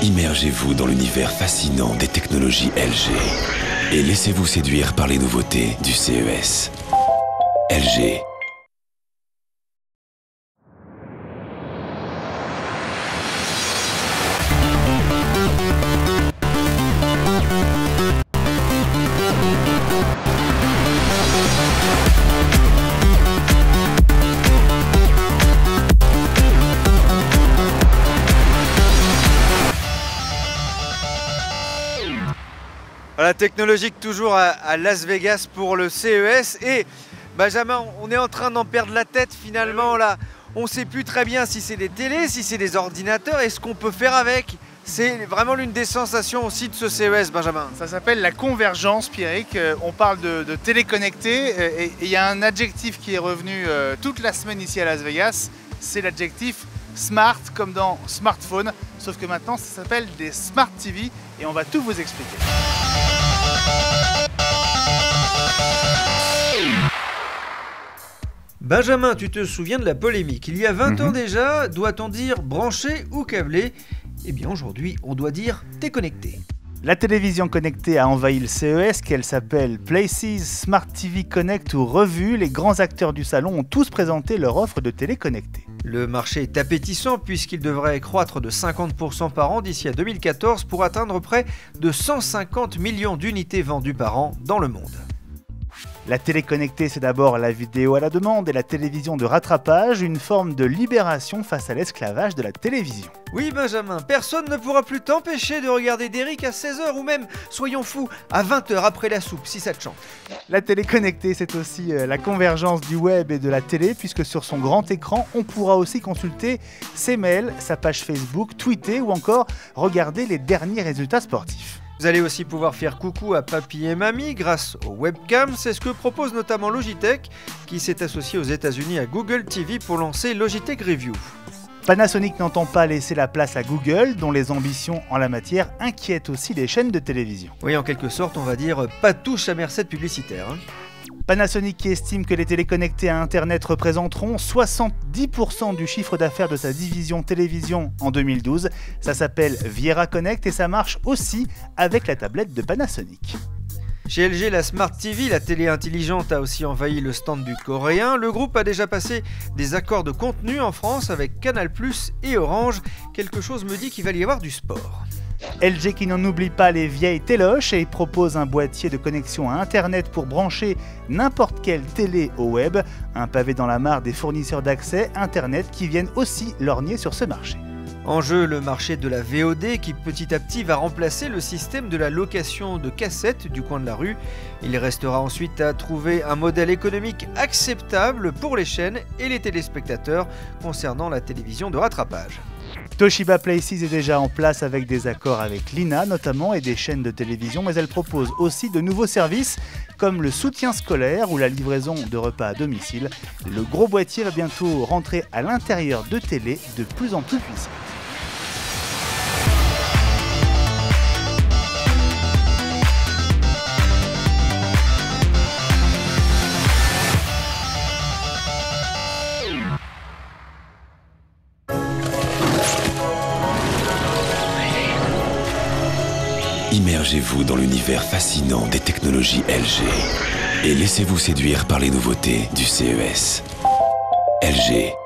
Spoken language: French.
Immergez-vous dans l'univers fascinant des technologies LG et laissez-vous séduire par les nouveautés du CES. LG. Voilà, technologique toujours à Las Vegas pour le CES. Et Benjamin, on est en train d'en perdre la tête finalement là. On ne sait plus très bien si c'est des télés, si c'est des ordinateurs et ce qu'on peut faire avec. C'est vraiment l'une des sensations aussi de ce CES, Benjamin. Ça s'appelle la convergence, Pierrick. On parle de téléconnecté et il y a un adjectif qui est revenu toute la semaine ici à Las Vegas. C'est l'adjectif smart, comme dans smartphone. Sauf que maintenant, ça s'appelle des smart TV et on va tout vous expliquer. Benjamin, tu te souviens de la polémique. Il y a 20 ans déjà, doit-on dire branché ou câblé? Eh bien aujourd'hui, on doit dire t'es connecté. La télévision connectée a envahi le CES, qu'elle s'appelle Places, Smart TV Connect ou Revue. Les grands acteurs du salon ont tous présenté leur offre de télé connectée. Le marché est appétissant puisqu'il devrait croître de 50% par an d'ici à 2014 pour atteindre près de 150 millions d'unités vendues par an dans le monde. La télé connectée, c'est d'abord la vidéo à la demande et la télévision de rattrapage, une forme de libération face à l'esclavage de la télévision. Oui Benjamin, personne ne pourra plus t'empêcher de regarder Derrick à 16h ou même, soyons fous, à 20h après la soupe si ça te chante. La télé connectée, c'est aussi la convergence du web et de la télé puisque sur son grand écran, on pourra aussi consulter ses mails, sa page Facebook, tweeter ou encore regarder les derniers résultats sportifs. Vous allez aussi pouvoir faire coucou à papy et mamie grâce aux webcams. C'est ce que propose notamment Logitech, qui s'est associé aux États-Unis à Google TV pour lancer Logitech Review. Panasonic n'entend pas laisser la place à Google, dont les ambitions en la matière inquiètent aussi les chaînes de télévision. Oui, en quelque sorte, on va dire pas touche à merced publicitaire. Panasonic qui estime que les téléconnectés à Internet représenteront 70% du chiffre d'affaires de sa division télévision en 2012. Ça s'appelle Viera Connect et ça marche aussi avec la tablette de Panasonic. Chez LG, la Smart TV, la télé intelligente, a aussi envahi le stand du coréen. Le groupe a déjà passé des accords de contenu en France avec Canal+ et Orange. Quelque chose me dit qu'il va y avoir du sport. LG qui n'en oublie pas les vieilles téloches et propose un boîtier de connexion à Internet pour brancher n'importe quelle télé au web. Un pavé dans la mare des fournisseurs d'accès Internet qui viennent aussi lorgner sur ce marché. En jeu, le marché de la VOD qui petit à petit va remplacer le système de la location de cassettes du coin de la rue. Il restera ensuite à trouver un modèle économique acceptable pour les chaînes et les téléspectateurs concernant la télévision de rattrapage. Toshiba Places est déjà en place avec des accords avec l'INA notamment et des chaînes de télévision, mais elle propose aussi de nouveaux services comme le soutien scolaire ou la livraison de repas à domicile. Le gros boîtier va bientôt rentrer à l'intérieur de télé de plus en plus puissantes. Immergez-vous dans l'univers fascinant des technologies LG et laissez-vous séduire par les nouveautés du CES. LG.